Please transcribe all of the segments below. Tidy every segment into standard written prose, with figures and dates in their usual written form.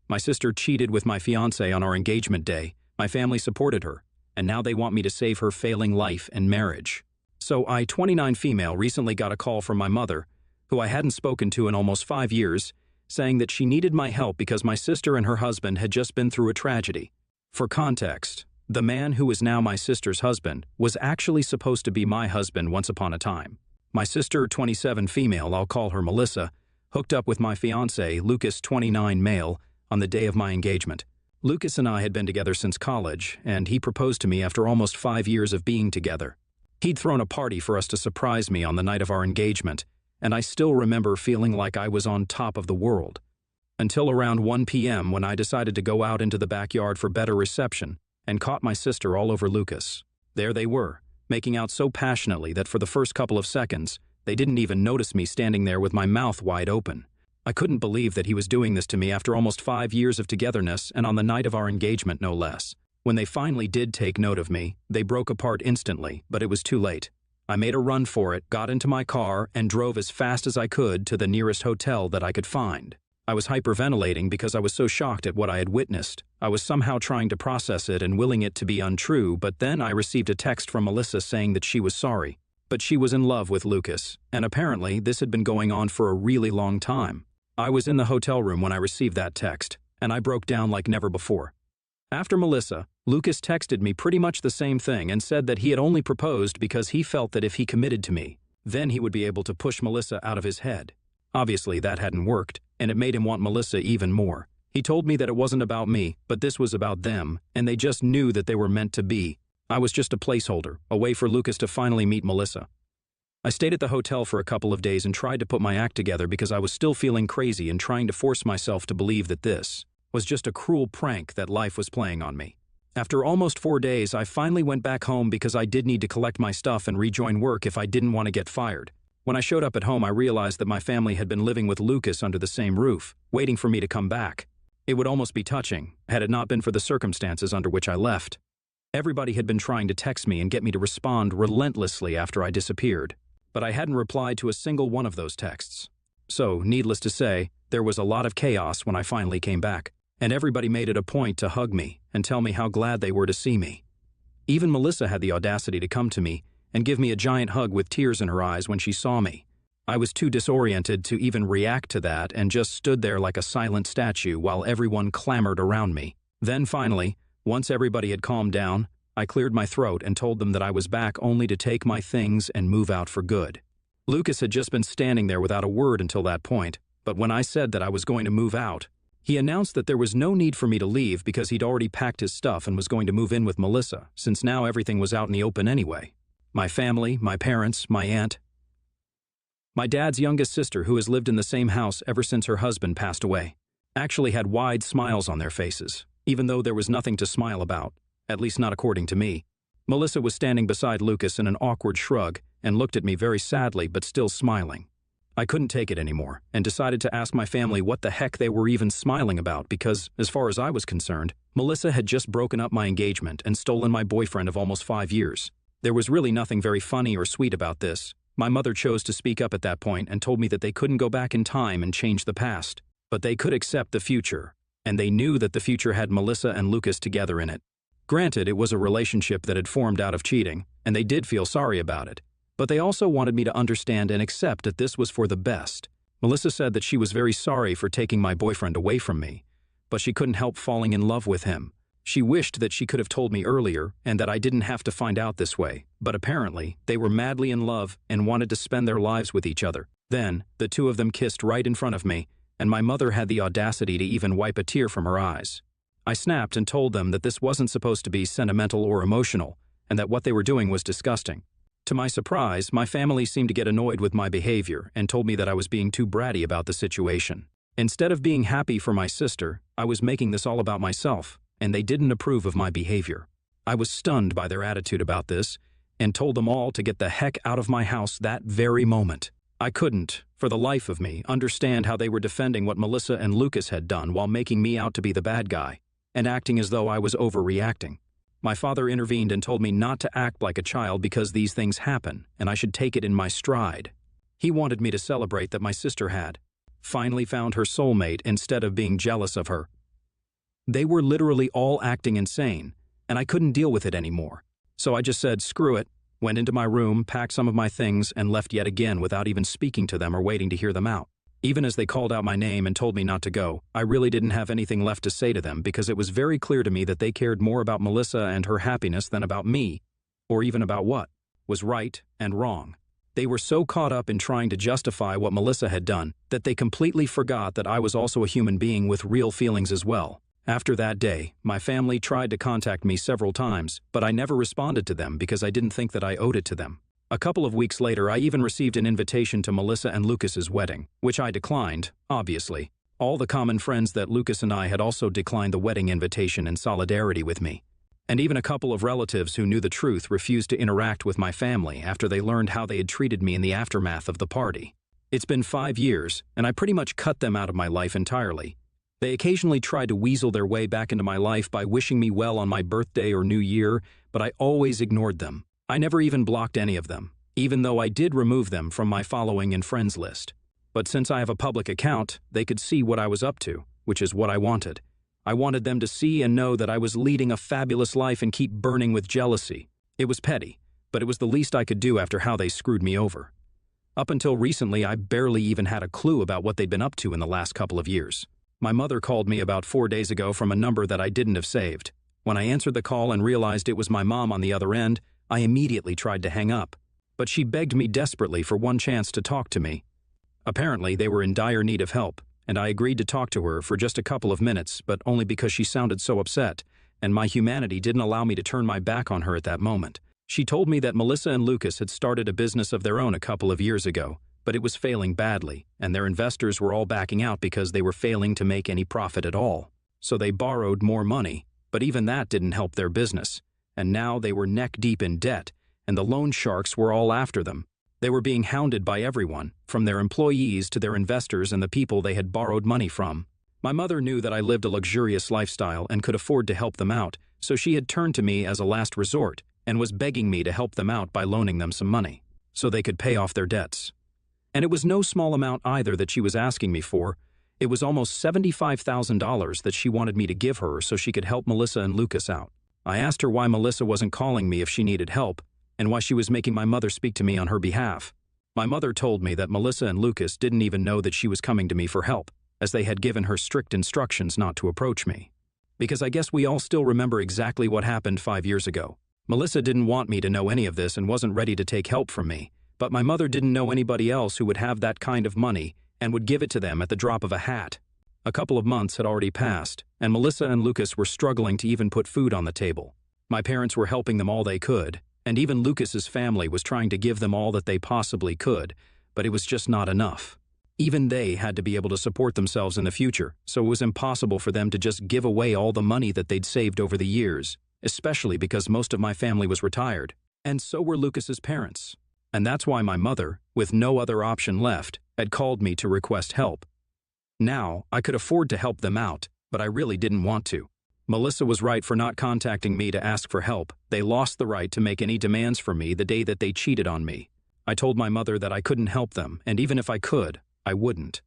My sister cheated with my fiancé on our engagement day. My family supported her, and now they want me to save her failing life and marriage. So I, 29 female, recently got a call from my mother, who I hadn't spoken to in almost 5 years, saying that she needed my help because my sister and her husband had just been through a tragedy. For context, the man who is now my sister's husband was actually supposed to be my husband once upon a time. My sister, 27 female, I'll call her Melissa, hooked up with my fiancé, Lucas, 29 male, on the day of my engagement. Lucas and I had been together since college, and he proposed to me after almost 5 years of being together. He'd thrown a party for us to surprise me on the night of our engagement, and I still remember feeling like I was on top of the world. Until around 1 p.m. when I decided to go out into the backyard for better reception and caught my sister all over Lucas. There they were, making out so passionately that for the first couple of seconds, they didn't even notice me standing there with my mouth wide open. I couldn't believe that he was doing this to me after almost 5 years of togetherness and on the night of our engagement, no less. When they finally did take note of me, they broke apart instantly, but it was too late. I made a run for it, got into my car, and drove as fast as I could to the nearest hotel that I could find. I was hyperventilating because I was so shocked at what I had witnessed. I was somehow trying to process it and willing it to be untrue, but then I received a text from Melissa saying that she was sorry. But she was in love with Lucas, and apparently this had been going on for a really long time. I was in the hotel room when I received that text, and I broke down like never before. After Melissa, Lucas texted me pretty much the same thing and said that he had only proposed because he felt that if he committed to me, then he would be able to push Melissa out of his head. Obviously, that hadn't worked, and it made him want Melissa even more. He told me that it wasn't about me, but this was about them, and they just knew that they were meant to be. I was just a placeholder, a way for Lucas to finally meet Melissa. I stayed at the hotel for a couple of days and tried to put my act together because I was still feeling crazy and trying to force myself to believe that this was just a cruel prank that life was playing on me. After almost 4 days, I finally went back home because I did need to collect my stuff and rejoin work if I didn't want to get fired. When I showed up at home, I realized that my family had been living with Lucas under the same roof, waiting for me to come back. It would almost be touching, had it not been for the circumstances under which I left. Everybody had been trying to text me and get me to respond relentlessly after I disappeared, but I hadn't replied to a single one of those texts. So, needless to say, there was a lot of chaos when I finally came back, and everybody made it a point to hug me and tell me how glad they were to see me. Even Melissa had the audacity to come to me and give me a giant hug with tears in her eyes when she saw me. I was too disoriented to even react to that and just stood there like a silent statue while everyone clamored around me. Then finally, once everybody had calmed down, I cleared my throat and told them that I was back only to take my things and move out for good. Lucas had just been standing there without a word until that point, but when I said that I was going to move out, he announced that there was no need for me to leave because he'd already packed his stuff and was going to move in with Melissa, since now everything was out in the open anyway. My family, my parents, my aunt. My dad's youngest sister, who has lived in the same house ever since her husband passed away, actually had wide smiles on their faces, even though there was nothing to smile about, at least not according to me. Melissa was standing beside Lucas in an awkward shrug and looked at me very sadly but still smiling. I couldn't take it anymore and decided to ask my family what the heck they were even smiling about because, as far as I was concerned, Melissa had just broken up my engagement and stolen my boyfriend of almost 5 years. There was really nothing very funny or sweet about this. My mother chose to speak up at that point and told me that they couldn't go back in time and change the past, but they could accept the future, and they knew that the future had Melissa and Lucas together in it. Granted, it was a relationship that had formed out of cheating, and they did feel sorry about it. But they also wanted me to understand and accept that this was for the best. Melissa said that she was very sorry for taking my boyfriend away from me, but she couldn't help falling in love with him. She wished that she could have told me earlier and that I didn't have to find out this way, but apparently they were madly in love and wanted to spend their lives with each other. Then, the two of them kissed right in front of me, and my mother had the audacity to even wipe a tear from her eyes. I snapped and told them that this wasn't supposed to be sentimental or emotional, and that what they were doing was disgusting. To my surprise, my family seemed to get annoyed with my behavior and told me that I was being too bratty about the situation. Instead of being happy for my sister, I was making this all about myself, and they didn't approve of my behavior. I was stunned by their attitude about this and told them all to get the heck out of my house that very moment. I couldn't, for the life of me, understand how they were defending what Melissa and Lucas had done while making me out to be the bad guy and acting as though I was overreacting. My father intervened and told me not to act like a child because these things happen, and I should take it in my stride. He wanted me to celebrate that my sister had finally found her soulmate instead of being jealous of her. They were literally all acting insane, and I couldn't deal with it anymore. So I just said, screw it, went into my room, packed some of my things, and left yet again without even speaking to them or waiting to hear them out. Even as they called out my name and told me not to go, I really didn't have anything left to say to them because it was very clear to me that they cared more about Melissa and her happiness than about me, or even about what was right and wrong. They were so caught up in trying to justify what Melissa had done that they completely forgot that I was also a human being with real feelings as well. After that day, my family tried to contact me several times, but I never responded to them because I didn't think that I owed it to them. A couple of weeks later, I even received an invitation to Melissa and Lucas's wedding, which I declined, obviously. All the common friends that Lucas and I had also declined the wedding invitation in solidarity with me. And even a couple of relatives who knew the truth refused to interact with my family after they learned how they had treated me in the aftermath of the party. It's been 5 years, and I pretty much cut them out of my life entirely. They occasionally tried to weasel their way back into my life by wishing me well on my birthday or New Year, but I always ignored them. I never even blocked any of them, even though I did remove them from my following and friends list. But since I have a public account, they could see what I was up to, which is what I wanted. I wanted them to see and know that I was leading a fabulous life and keep burning with jealousy. It was petty, but it was the least I could do after how they screwed me over. Up until recently, I barely even had a clue about what they'd been up to in the last couple of years. My mother called me about 4 days ago from a number that I didn't have saved. When I answered the call and realized it was my mom on the other end, I immediately tried to hang up. But she begged me desperately for one chance to talk to me. Apparently, they were in dire need of help, and I agreed to talk to her for just a couple of minutes, but only because she sounded so upset, and my humanity didn't allow me to turn my back on her at that moment. She told me that Melissa and Lucas had started a business of their own a couple of years ago, but it was failing badly, and their investors were all backing out because they were failing to make any profit at all. So they borrowed more money, but even that didn't help their business, and now they were neck-deep in debt, and the loan sharks were all after them. They were being hounded by everyone, from their employees to their investors and the people they had borrowed money from. My mother knew that I lived a luxurious lifestyle and could afford to help them out, so she had turned to me as a last resort and was begging me to help them out by loaning them some money, so they could pay off their debts. And it was no small amount either that she was asking me for. It was almost $75,000 that she wanted me to give her so she could help Melissa and Lucas out. I asked her why Melissa wasn't calling me if she needed help, and why she was making my mother speak to me on her behalf. My mother told me that Melissa and Lucas didn't even know that she was coming to me for help, as they had given her strict instructions not to approach me. Because I guess we all still remember exactly what happened 5 years ago. Melissa didn't want me to know any of this and wasn't ready to take help from me, but my mother didn't know anybody else who would have that kind of money and would give it to them at the drop of a hat. A couple of months had already passed, and Melissa and Lucas were struggling to even put food on the table. My parents were helping them all they could, and even Lucas's family was trying to give them all that they possibly could, but it was just not enough. Even they had to be able to support themselves in the future, so it was impossible for them to just give away all the money that they'd saved over the years, especially because most of my family was retired, and so were Lucas's parents. And that's why my mother, with no other option left, had called me to request help. Now, I could afford to help them out, but I really didn't want to. Melissa was right for not contacting me to ask for help. They lost the right to make any demands for me the day that they cheated on me. I told my mother that I couldn't help them, and even if I could, I wouldn't.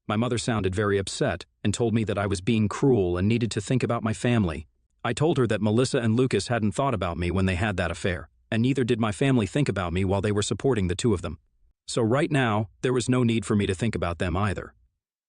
My mother sounded very upset and told me that I was being cruel and needed to think about my family. I told her that Melissa and Lucas hadn't thought about me when they had that affair, and neither did my family think about me while they were supporting the two of them. So right now, there was no need for me to think about them either.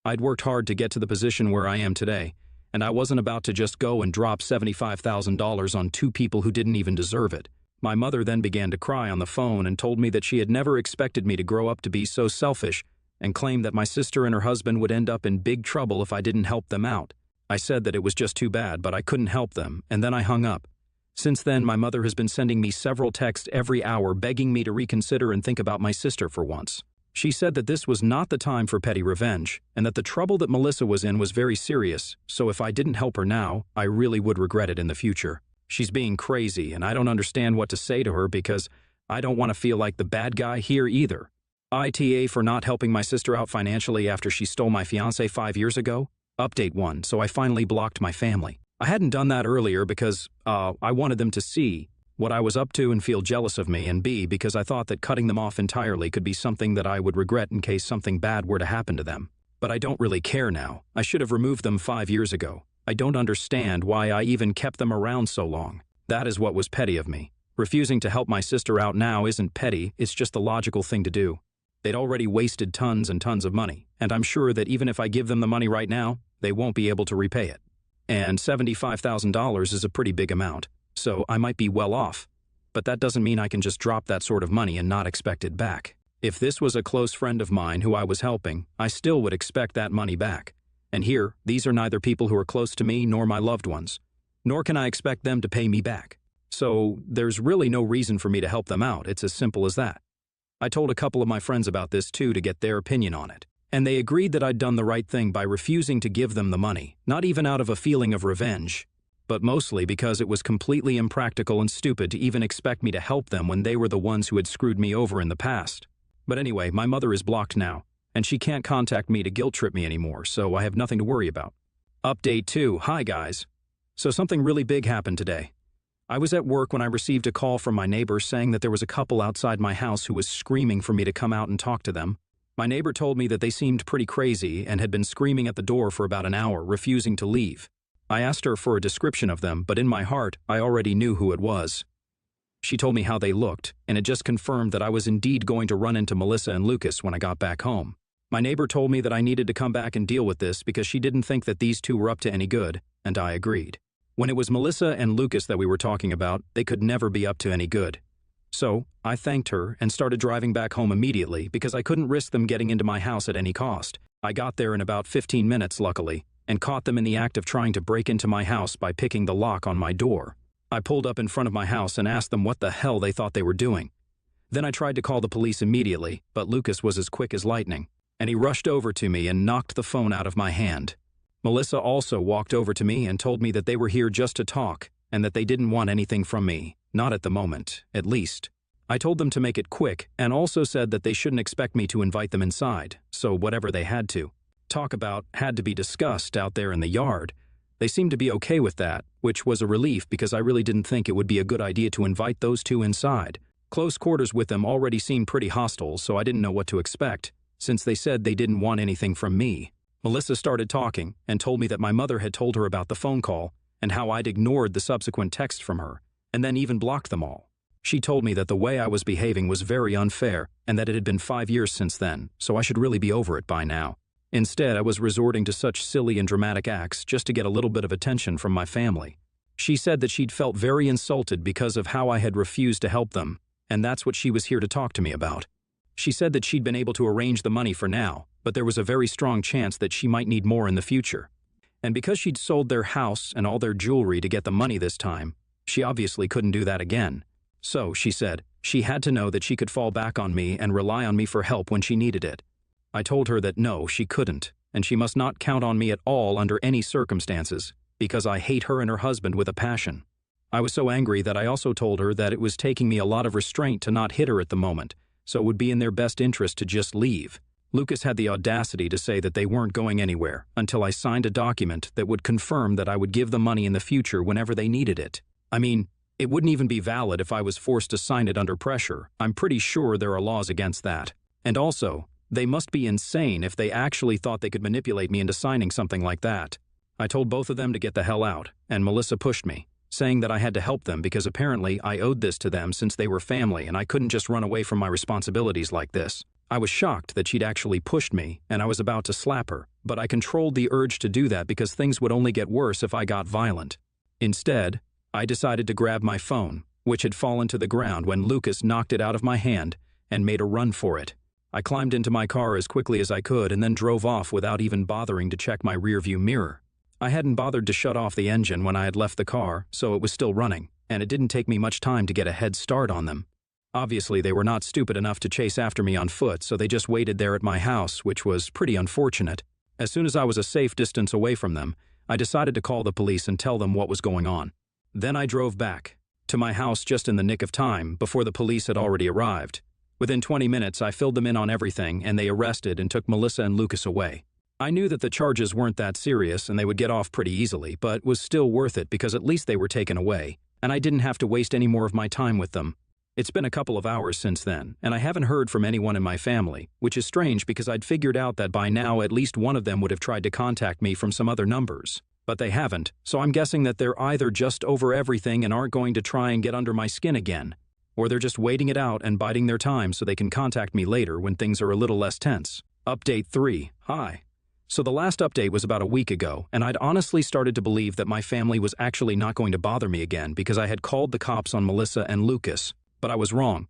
I'd worked hard to get to the position where I am today, and I wasn't about to just go and drop $75,000 on two people who didn't even deserve it. My mother then began to cry on the phone and told me that she had never expected me to grow up to be so selfish, and claimed that my sister and her husband would end up in big trouble if I didn't help them out. I said that it was just too bad, but I couldn't help them, and then I hung up. Since then, my mother has been sending me several texts every hour begging me to reconsider and think about my sister for once. She said that this was not the time for petty revenge, and that the trouble that Melissa was in was very serious, so if I didn't help her now, I really would regret it in the future. She's being crazy, and I don't understand what to say to her because I don't want to feel like the bad guy here either. ITA for not helping my sister out financially after she stole my fiancé 5 years ago? Update 1, so I finally blocked my family. I hadn't done that earlier because, I wanted them to see what I was up to and feel jealous of me, and B, because I thought that cutting them off entirely could be something that I would regret in case something bad were to happen to them. But I don't really care now. I should have removed them 5 years ago. I don't understand why I even kept them around so long. That is what was petty of me. Refusing to help my sister out now isn't petty, it's just the logical thing to do. They'd already wasted tons and tons of money, and I'm sure that even if I give them the money right now, they won't be able to repay it. And $75,000 is a pretty big amount, so I might be well off. But that doesn't mean I can just drop that sort of money and not expect it back. If this was a close friend of mine who I was helping, I still would expect that money back. And here, these are neither people who are close to me nor my loved ones. Nor can I expect them to pay me back. So there's really no reason for me to help them out, it's as simple as that. I told a couple of my friends about this too to get their opinion on it. And they agreed that I'd done the right thing by refusing to give them the money, not even out of a feeling of revenge, but mostly because it was completely impractical and stupid to even expect me to help them when they were the ones who had screwed me over in the past. But anyway, my mother is blocked now, and she can't contact me to guilt-trip me anymore, so I have nothing to worry about. Update 2. Hi guys. So something really big happened today. I was at work when I received a call from my neighbor saying that there was a couple outside my house who was screaming for me to come out and talk to them. My neighbor told me that they seemed pretty crazy and had been screaming at the door for about an hour, refusing to leave. I asked her for a description of them, but in my heart, I already knew who it was. She told me how they looked, and it just confirmed that I was indeed going to run into Melissa and Lucas when I got back home. My neighbor told me that I needed to come back and deal with this because she didn't think that these two were up to any good, and I agreed. When it was Melissa and Lucas that we were talking about, they could never be up to any good. So, I thanked her and started driving back home immediately because I couldn't risk them getting into my house at any cost. I got there in about 15 minutes, luckily, and caught them in the act of trying to break into my house by picking the lock on my door. I pulled up in front of my house and asked them what the hell they thought they were doing. Then I tried to call the police immediately, but Lucas was as quick as lightning, and he rushed over to me and knocked the phone out of my hand. Melissa also walked over to me and told me that they were here just to talk and that they didn't want anything from me, not at the moment, at least. I told them to make it quick and also said that they shouldn't expect me to invite them inside, so whatever they had to talk about had to be discussed out there in the yard. They seemed to be okay with that, which was a relief because I really didn't think it would be a good idea to invite those two inside. Close quarters with them already seemed pretty hostile, so I didn't know what to expect, since they said they didn't want anything from me. Melissa started talking and told me that my mother had told her about the phone call and how I'd ignored the subsequent text from her, and then even blocked them all. She told me that the way I was behaving was very unfair and that it had been 5 years since then, so I should really be over it by now. Instead, I was resorting to such silly and dramatic acts just to get a little bit of attention from my family. She said that she'd felt very insulted because of how I had refused to help them, and that's what she was here to talk to me about. She said that she'd been able to arrange the money for now, but there was a very strong chance that she might need more in the future. And because she'd sold their house and all their jewelry to get the money this time, she obviously couldn't do that again. So, she said, she had to know that she could fall back on me and rely on me for help when she needed it. I told her that no, she couldn't, and she must not count on me at all under any circumstances, because I hate her and her husband with a passion. I was so angry that I also told her that it was taking me a lot of restraint to not hit her at the moment, so it would be in their best interest to just leave. Lucas had the audacity to say that they weren't going anywhere until I signed a document that would confirm that I would give the money in the future whenever they needed it. I mean, it wouldn't even be valid if I was forced to sign it under pressure. I'm pretty sure there are laws against that. And also, they must be insane if they actually thought they could manipulate me into signing something like that. I told both of them to get the hell out, and Melissa pushed me, saying that I had to help them because apparently I owed this to them since they were family and I couldn't just run away from my responsibilities like this. I was shocked that she'd actually pushed me, and I was about to slap her, but I controlled the urge to do that because things would only get worse if I got violent. Instead, I decided to grab my phone, which had fallen to the ground when Lucas knocked it out of my hand and made a run for it. I climbed into my car as quickly as I could and then drove off without even bothering to check my rearview mirror. I hadn't bothered to shut off the engine when I had left the car, so it was still running, and it didn't take me much time to get a head start on them. Obviously, they were not stupid enough to chase after me on foot, so they just waited there at my house, which was pretty unfortunate. As soon as I was a safe distance away from them, I decided to call the police and tell them what was going on. Then I drove back to my house just in the nick of time before the police had already arrived. Within 20 minutes, I filled them in on everything, and they arrested and took Melissa and Lucas away. I knew that the charges weren't that serious and they would get off pretty easily, but it was still worth it because at least they were taken away, and I didn't have to waste any more of my time with them. It's been a couple of hours since then, and I haven't heard from anyone in my family, which is strange because I'd figured out that by now at least one of them would have tried to contact me from some other numbers. But they haven't, so I'm guessing that they're either just over everything and aren't going to try and get under my skin again, or they're just waiting it out and biding their time so they can contact me later when things are a little less tense. Update 3. Hi. So the last update was about a week ago, and I'd honestly started to believe that my family was actually not going to bother me again because I had called the cops on Melissa and Lucas, but I was wrong.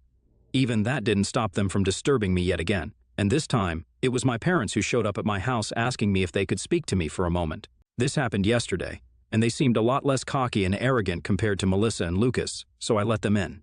Even that didn't stop them from disturbing me yet again, and this time, it was my parents who showed up at my house asking me if they could speak to me for a moment. This happened yesterday, and they seemed a lot less cocky and arrogant compared to Melissa and Lucas, so I let them in.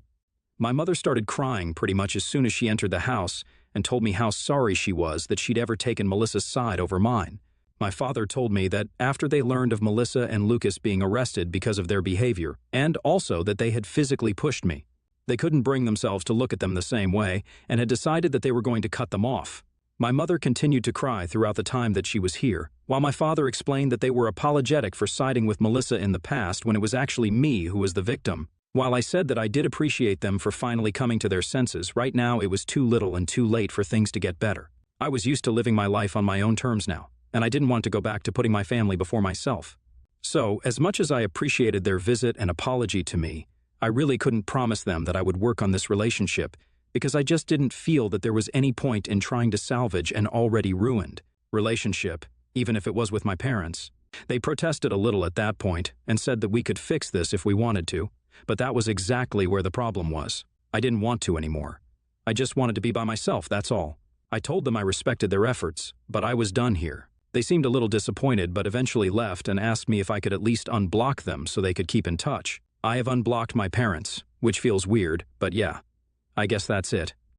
My mother started crying pretty much as soon as she entered the house and told me how sorry she was that she'd ever taken Melissa's side over mine. My father told me that after they learned of Melissa and Lucas being arrested because of their behavior, and also that they had physically pushed me, they couldn't bring themselves to look at them the same way and had decided that they were going to cut them off. My mother continued to cry throughout the time that she was here, while my father explained that they were apologetic for siding with Melissa in the past when it was actually me who was the victim. While I said that I did appreciate them for finally coming to their senses, right now it was too little and too late for things to get better. I was used to living my life on my own terms now, and I didn't want to go back to putting my family before myself. So, as much as I appreciated their visit and apology to me, I really couldn't promise them that I would work on this relationship because I just didn't feel that there was any point in trying to salvage an already ruined relationship, even if it was with my parents. They protested a little at that point and said that we could fix this if we wanted to, but that was exactly where the problem was. I didn't want to anymore. I just wanted to be by myself, that's all. I told them I respected their efforts, but I was done here. They seemed a little disappointed but eventually left and asked me if I could at least unblock them so they could keep in touch. I have unblocked my parents, which feels weird, but yeah, I guess that's it.